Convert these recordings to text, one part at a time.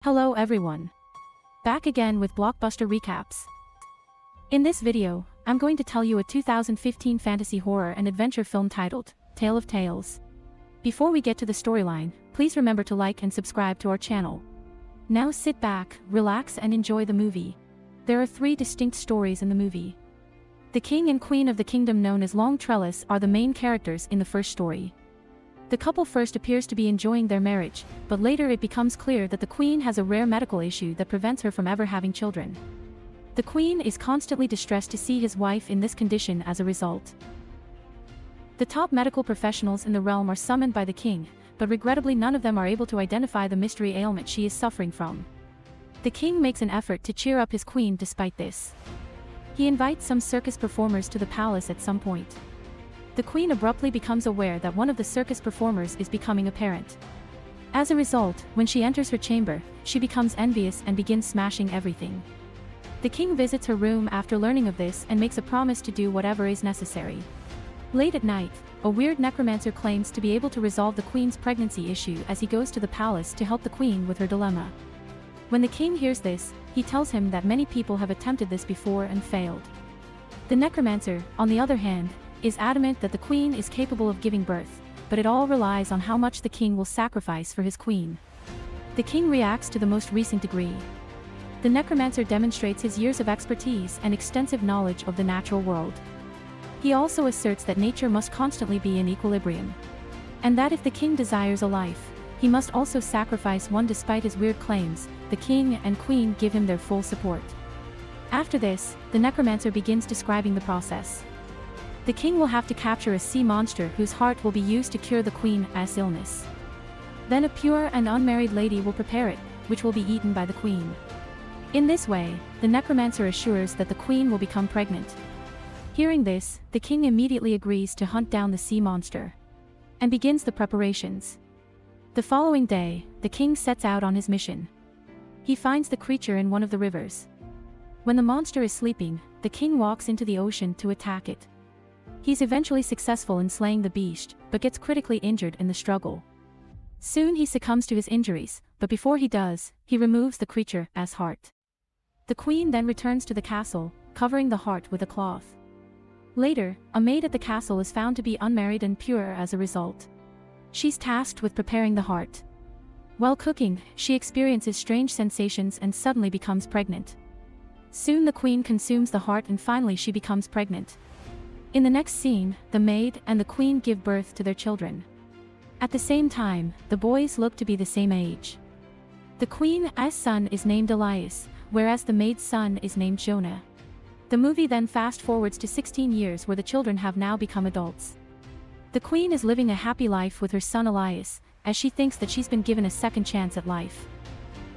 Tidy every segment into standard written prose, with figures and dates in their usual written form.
Hello everyone. Back again with Blockbuster recaps. In this video, I'm going to tell you a 2015 fantasy horror and adventure film titled Tale of Tales. Before we get to the storyline, please remember to like and subscribe to our channel. Now sit back, relax and enjoy the movie. There are three distinct stories in the movie. The king and queen of the kingdom known as Longtrellis are the main characters in the first story. The couple first appears to be enjoying their marriage, but later it becomes clear that the queen has a rare medical issue that prevents her from ever having children. The queen is constantly distressed to see his wife in this condition as a result. The top medical professionals in the realm are summoned by the king, but regrettably none of them are able to identify the mystery ailment she is suffering from. The king makes an effort to cheer up his queen despite this. He invites some circus performers to the palace at some point. The queen abruptly becomes aware that one of the circus performers is becoming a parent. As a result, when she enters her chamber, she becomes envious and begins smashing everything. The king visits her room after learning of this and makes a promise to do whatever is necessary. Late at night, a weird necromancer claims to be able to resolve the queen's pregnancy issue as he goes to the palace to help the queen with her dilemma. When the king hears this, he tells him that many people have attempted this before and failed. The necromancer, on the other hand, is adamant that the queen is capable of giving birth, but it all relies on how much the king will sacrifice for his queen. The king reacts to the most recent degree. The necromancer demonstrates his years of expertise and extensive knowledge of the natural world. He also asserts that nature must constantly be in equilibrium, and that if the king desires a life, he must also sacrifice one. Despite his weird claims, the king and queen give him their full support. After this, the necromancer begins describing the process. The king will have to capture a sea monster whose heart will be used to cure the queen's illness. Then a pure and unmarried lady will prepare it, which will be eaten by the queen. In this way, the necromancer assures that the queen will become pregnant. Hearing this, the king immediately agrees to hunt down the sea monster and begins the preparations. The following day, the king sets out on his mission. He finds the creature in one of the rivers. When the monster is sleeping, the king walks into the ocean to attack it. He's eventually successful in slaying the beast, but gets critically injured in the struggle. Soon he succumbs to his injuries, but before he does, he removes the creature's heart. The queen then returns to the castle, covering the heart with a cloth. Later, a maid at the castle is found to be unmarried and pure as a result. She's tasked with preparing the heart. While cooking, she experiences strange sensations and suddenly becomes pregnant. Soon the queen consumes the heart and finally she becomes pregnant. In the next scene, the maid and the queen give birth to their children. At the same time, the boys look to be the same age. The queen's son is named Elias, whereas the maid's son is named Jonah. The movie then fast forwards to 16 years where the children have now become adults. The queen is living a happy life with her son Elias, as she thinks that she's been given a second chance at life.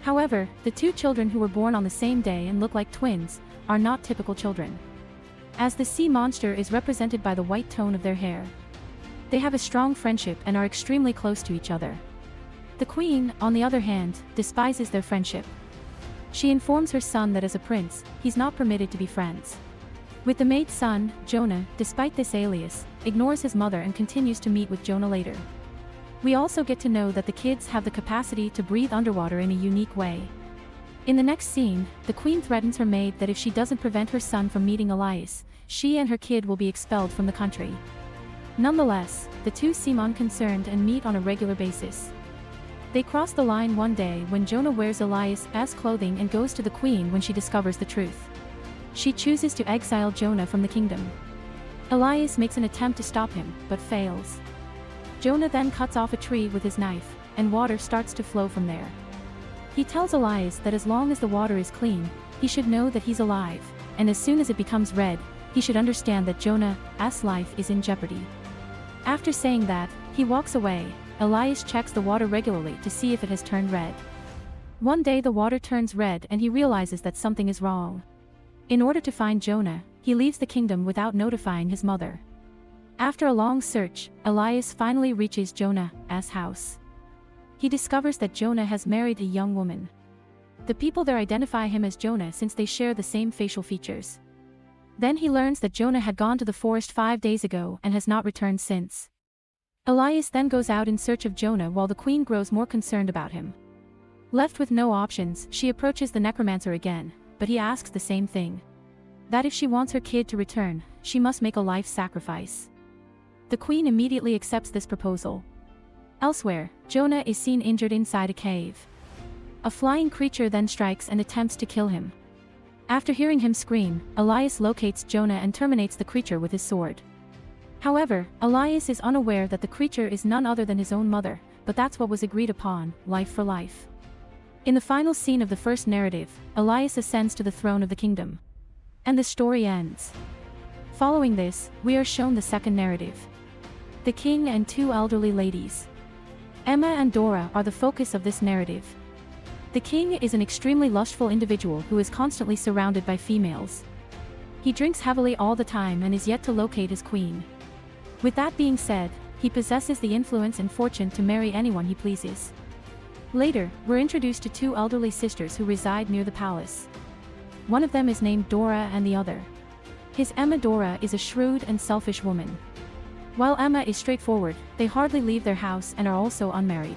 However, the two children who were born on the same day and look like twins are not typical children, as the sea monster is represented by the white tone of their hair. They have a strong friendship and are extremely close to each other. The queen, on the other hand, despises their friendship. She informs her son that as a prince, he's not permitted to be friends with the maid's son, Jonah. Despite this, alias ignores his mother and continues to meet with Jonah later. We also get to know that the kids have the capacity to breathe underwater in a unique way. In the next scene, the queen threatens her maid that if she doesn't prevent her son from meeting Elias, she and her kid will be expelled from the country. Nonetheless, the two seem unconcerned and meet on a regular basis. They cross the line one day when Jonah wears Elias' clothing and goes to the queen when she discovers the truth. She chooses to exile Jonah from the kingdom. Elias makes an attempt to stop him, but fails. Jonah then cuts off a tree with his knife, and water starts to flow from there. He tells Elias that as long as the water is clean, he should know that he's alive, and as soon as it becomes red, he should understand that Jonah's life is in jeopardy. After saying that, he walks away. Elias checks the water regularly to see if it has turned red. One day the water turns red and he realizes that something is wrong. In order to find Jonah, he leaves the kingdom without notifying his mother. After a long search, Elias finally reaches Jonah's house. He discovers that Jonah has married a young woman. The people there identify him as Jonah since they share the same facial features. Then he learns that Jonah had gone to the forest 5 days ago and has not returned since. Elias then goes out in search of Jonah while the queen grows more concerned about him. Left with no options, she approaches the necromancer again, but he asks the same thing. That if she wants her kid to return, she must make a life sacrifice. The queen immediately accepts this proposal. Elsewhere, Jonah is seen injured inside a cave. A flying creature then strikes and attempts to kill him. After hearing him scream, Elias locates Jonah and terminates the creature with his sword. However, Elias is unaware that the creature is none other than his own mother, but that's what was agreed upon, life for life. In the final scene of the first narrative, Elias ascends to the throne of the kingdom. And the story ends. Following this, we are shown the second narrative. The king and two elderly ladies. Emma and Dora are the focus of this narrative. The king is an extremely lustful individual who is constantly surrounded by females. He drinks heavily all the time and is yet to locate his queen. With that being said, he possesses the influence and fortune to marry anyone he pleases. Later, we're introduced to two elderly sisters who reside near the palace. One of them is named Dora and the other. His Emma. Dora is a shrewd and selfish woman. While Emma is straightforward, they hardly leave their house and are also unmarried.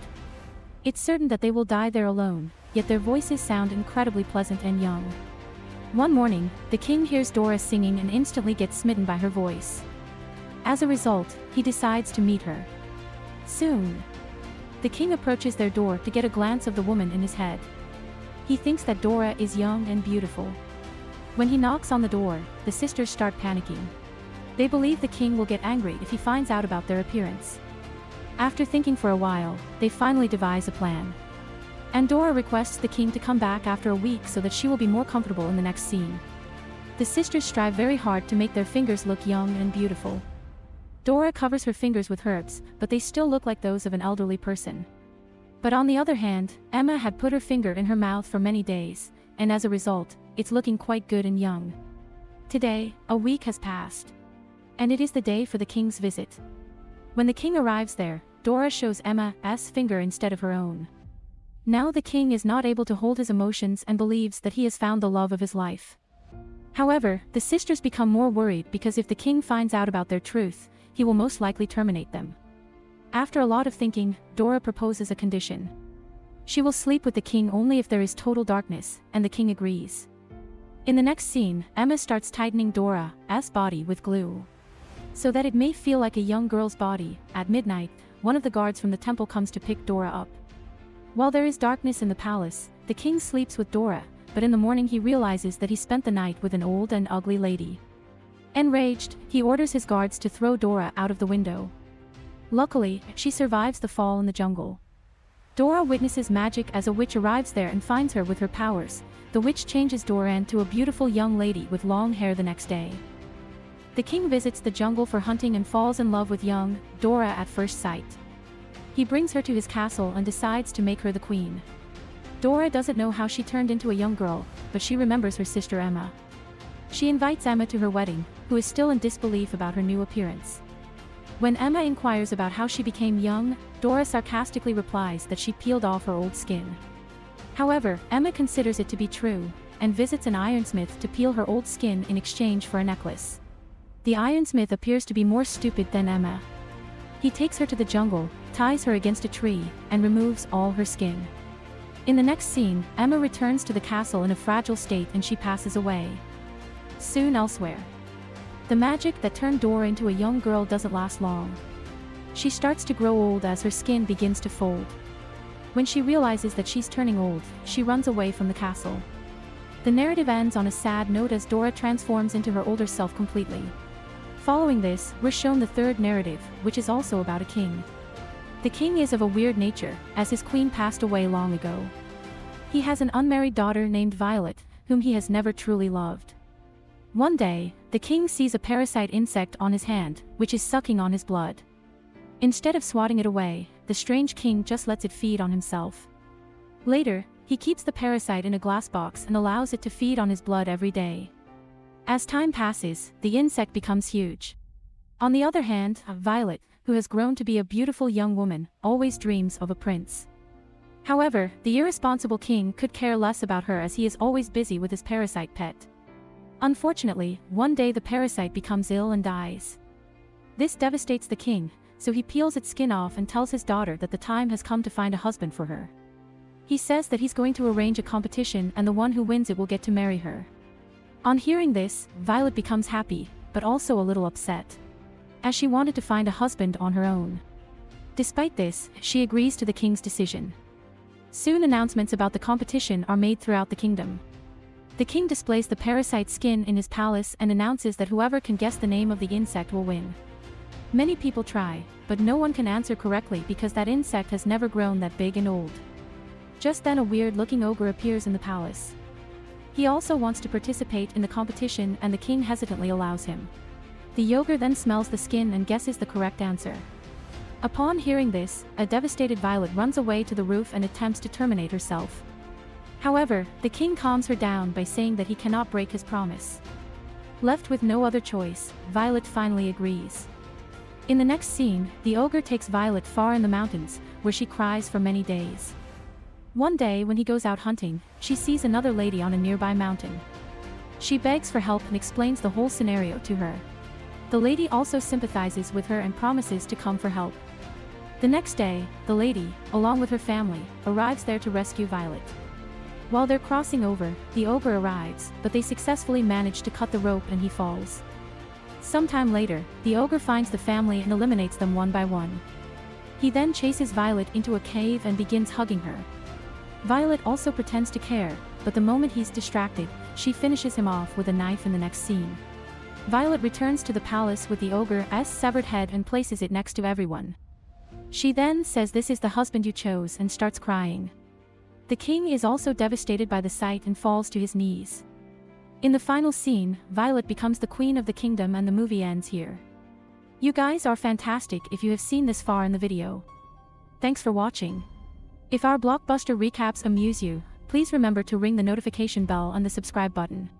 It's certain that they will die there alone, yet their voices sound incredibly pleasant and young. One morning, the king hears Dora singing and instantly gets smitten by her voice. As a result, he decides to meet her. Soon, the king approaches their door to get a glance of the woman in his head. He thinks that Dora is young and beautiful. When he knocks on the door, the sisters start panicking. They believe the king will get angry if he finds out about their appearance. After thinking for a while, they finally devise a plan. And Dora requests the king to come back after a week so that she will be more comfortable in the next scene. The sisters strive very hard to make their fingers look young and beautiful. Dora covers her fingers with herbs, but they still look like those of an elderly person. But on the other hand, Emma had put her finger in her mouth for many days, and as a result, it's looking quite good and young. Today, a week has passed. And it is the day for the king's visit. When the king arrives there, Dora shows Emma's finger instead of her own. Now the king is not able to hold his emotions and believes that he has found the love of his life. However, the sisters become more worried because if the king finds out about their truth, he will most likely terminate them. After a lot of thinking, Dora proposes a condition. She will sleep with the king only if there is total darkness, and the king agrees. In the next scene, Emma starts tightening Dora's body with glue, so that it may feel like a young girl's body. At midnight, one of the guards from the temple comes to pick Dora up. While there is darkness in the palace, the king sleeps with Dora, but in the morning he realizes that he spent the night with an old and ugly lady. Enraged, he orders his guards to throw Dora out of the window. Luckily, she survives the fall in the jungle. Dora witnesses magic as a witch arrives there and finds her with her powers. The witch changes Dora into a beautiful young lady with long hair the next day. The king visits the jungle for hunting and falls in love with young Dora at first sight. He brings her to his castle and decides to make her the queen. Dora doesn't know how she turned into a young girl, but she remembers her sister Emma. She invites Emma to her wedding, who is still in disbelief about her new appearance. When Emma inquires about how she became young, Dora sarcastically replies that she peeled off her old skin. However, Emma considers it to be true, and visits an ironsmith to peel her old skin in exchange for a necklace. The ironsmith appears to be more stupid than Emma. He takes her to the jungle, ties her against a tree, and removes all her skin. In the next scene, Emma returns to the castle in a fragile state and she passes away. Soon elsewhere. The magic that turned Dora into a young girl doesn't last long. She starts to grow old as her skin begins to fold. When she realizes that she's turning old, she runs away from the castle. The narrative ends on a sad note as Dora transforms into her older self completely. Following this, we're shown the third narrative, which is also about a king. The king is of a weird nature, as his queen passed away long ago. He has an unmarried daughter named Violet, whom he has never truly loved. One day, the king sees a parasite insect on his hand, which is sucking on his blood. Instead of swatting it away, the strange king just lets it feed on himself. Later, he keeps the parasite in a glass box and allows it to feed on his blood every day. As time passes, the insect becomes huge. On the other hand, Violet, who has grown to be a beautiful young woman, always dreams of a prince. However, the irresponsible king could care less about her as he is always busy with his parasite pet. Unfortunately, one day the parasite becomes ill and dies. This devastates the king, so he peels its skin off and tells his daughter that the time has come to find a husband for her. He says that he's going to arrange a competition and the one who wins it will get to marry her. On hearing this, Violet becomes happy, but also a little upset, as she wanted to find a husband on her own. Despite this, she agrees to the king's decision. Soon announcements about the competition are made throughout the kingdom. The king displays the parasite skin in his palace and announces that whoever can guess the name of the insect will win. Many people try, but no one can answer correctly because that insect has never grown that big and old. Just then a weird-looking ogre appears in the palace. He also wants to participate in the competition and the king hesitantly allows him. The ogre then smells the skin and guesses the correct answer. Upon hearing this, a devastated Violet runs away to the roof and attempts to terminate herself. However, the king calms her down by saying that he cannot break his promise. Left with no other choice, Violet finally agrees. In the next scene, the ogre takes Violet far in the mountains, where she cries for many days. One day when he goes out hunting, she sees another lady on a nearby mountain. She begs for help and explains the whole scenario to her. The lady also sympathizes with her and promises to come for help. The next day, the lady, along with her family, arrives there to rescue Violet. While they're crossing over, the ogre arrives, but they successfully manage to cut the rope and he falls. Sometime later, the ogre finds the family and eliminates them one by one. He then chases Violet into a cave and begins hugging her. Violet also pretends to care, but the moment he's distracted, she finishes him off with a knife in the next scene. Violet returns to the palace with the ogre's severed head and places it next to everyone. She then says this is the husband you chose and starts crying. The king is also devastated by the sight and falls to his knees. In the final scene, Violet becomes the queen of the kingdom and the movie ends here. You guys are fantastic if you have seen this far in the video. Thanks for watching. If our blockbuster recaps amuse you, please remember to ring the notification bell and the subscribe button.